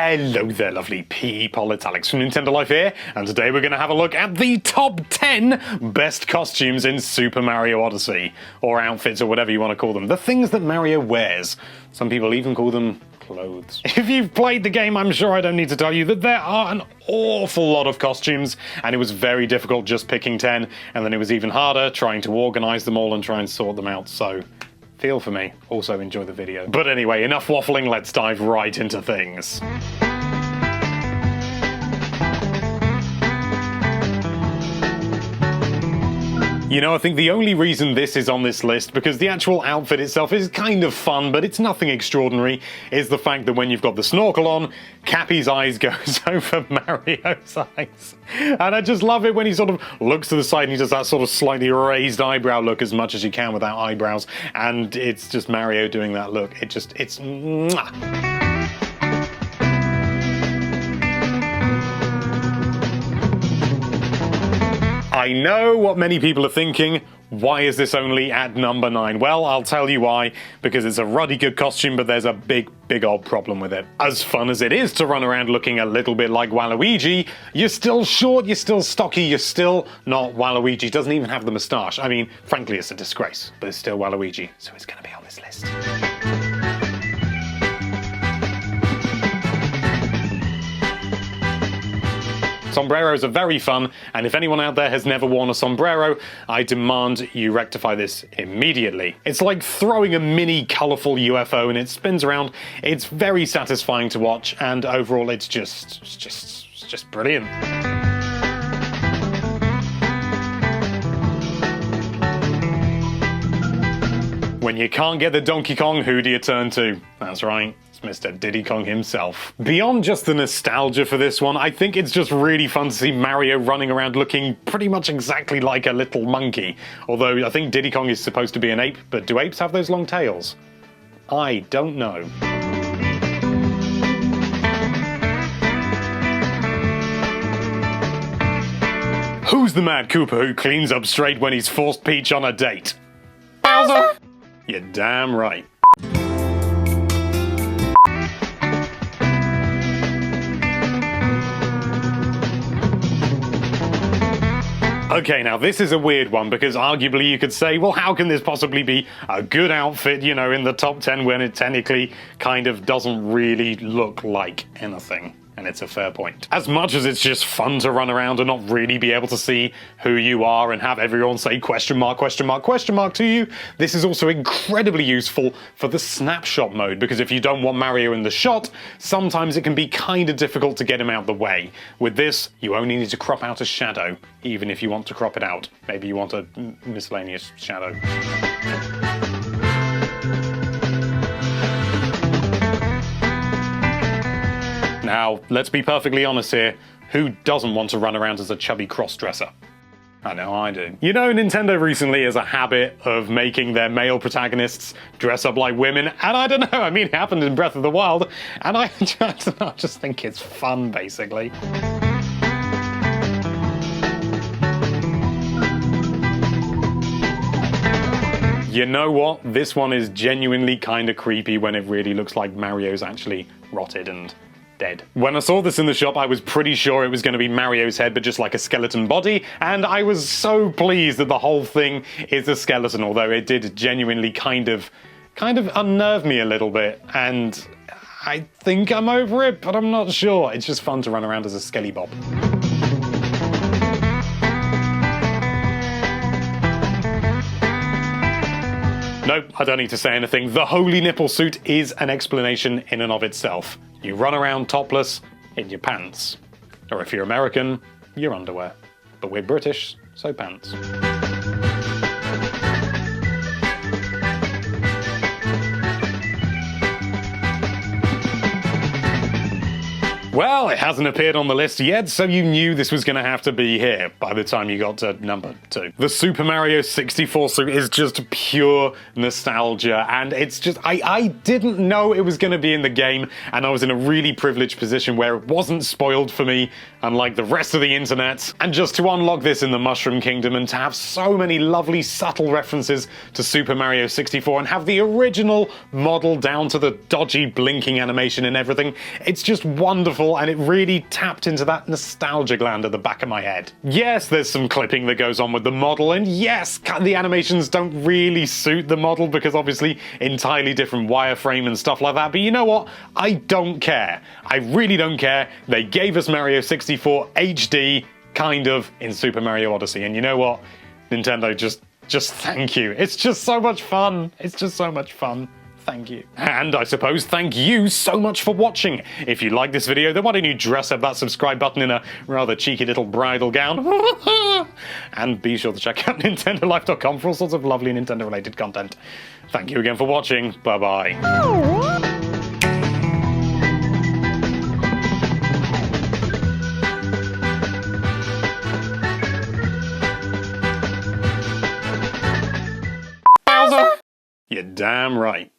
Hello there, lovely people. It's Alex from Nintendo Life here, and today we're going to have a look at the top 10 best costumes in Super Mario Odyssey. Or outfits, or whatever you want to call them. The things that Mario wears. Some people even call them clothes. If you've played the game, I'm sure I don't need to tell you that there are an awful lot of costumes, and it was very difficult just picking 10, and then it was even harder trying to organize them all and try and sort them out, so feel for me. Also enjoy the video. But anyway, enough waffling, let's dive right into things. You know, I think the only reason this is on this list, because the actual outfit itself is kind of fun, but it's nothing extraordinary, is the fact that when you've got the snorkel on, Cappy's eyes goes over Mario's eyes. And I just love it when he sort of looks to the side and he does that sort of slightly raised eyebrow look as much as you can without eyebrows. And it's just Mario doing that look. It's mwah. I know what many people are thinking. Why is this only at number 9? Well, I'll tell you why. Because it's a ruddy good costume, but there's a big old problem with it. As fun as it is to run around looking a little bit like Waluigi, you're still short, you're still stocky, you're still not Waluigi. Doesn't even have the moustache. I mean, frankly, it's a disgrace, but it's still Waluigi, so it's going to be on this list. Sombreros are very fun, and if anyone out there has never worn a sombrero, I demand you rectify this immediately. It's like throwing a mini colourful UFO and it spins around. It's very satisfying to watch, and overall it's just brilliant. When you can't get the Donkey Kong, who do you turn to? That's right, it's Mr. Diddy Kong himself. Beyond just the nostalgia for this one, I think it's just really fun to see Mario running around looking pretty much exactly like a little monkey. Although I think Diddy Kong is supposed to be an ape, but do apes have those long tails? I don't know. Who's the Mad Koopa who cleans up straight when he's forced Peach on a date? Bowser! You're damn right. Okay, now this is a weird one, because arguably you could say, well, how can this possibly be a good outfit, you know, in the top 10 when it technically kind of doesn't really look like anything? And it's a fair point. As much as it's just fun to run around and not really be able to see who you are and have everyone say question mark, question mark, question mark to you, this is also incredibly useful for the snapshot mode, because if you don't want Mario in the shot, sometimes it can be kind of difficult to get him out the way. With this, you only need to crop out a shadow, even if you want to crop it out. Maybe you want a miscellaneous shadow. Now, let's be perfectly honest here, who doesn't want to run around as a chubby cross-dresser? I know I do. You know, Nintendo recently has a habit of making their male protagonists dress up like women, and I don't know, I mean, it happened in Breath of the Wild, and I just think it's fun, basically. You know what? This one is genuinely kind of creepy when it really looks like Mario's actually rotted and dead. When I saw this in the shop, I was pretty sure it was going to be Mario's head, but just like a skeleton body, and I was so pleased that the whole thing is a skeleton, although it did genuinely kind of unnerve me a little bit, and I think I'm over it, but I'm not sure. It's just fun to run around as a skelly bob. Nope, I don't need to say anything. The holy nipple suit is an explanation in and of itself. You run around topless in your pants. Or if you're American, your underwear. But we're British, so pants. Well, it hasn't appeared on the list yet, so you knew this was going to have to be here by the time you got to number 2. The Super Mario 64 suit is just pure nostalgia, and it's just, I didn't know it was going to be in the game, and I was in a really privileged position where it wasn't spoiled for me, unlike the rest of the internet. And just to unlock this in the Mushroom Kingdom and to have so many lovely subtle references to Super Mario 64 and have the original model down to the dodgy blinking animation and everything, it's just wonderful, and it really tapped into that nostalgia gland at the back of my head. Yes, there's some clipping that goes on with the model, and yes, the animations don't really suit the model because obviously entirely different wireframe and stuff like that, but you know what? I don't care. I really don't care. They gave us Mario 64 HD, kind of, in Super Mario Odyssey, and you know what? Nintendo, just thank you. It's just so much fun. It's just so much fun. Thank you. And I suppose thank you so much for watching. If you like this video, then why don't you dress up that subscribe button in a rather cheeky little bridal gown? And be sure to check out NintendoLife.com for all sorts of lovely Nintendo-related content. Thank you again for watching. Bye-bye. You're damn right.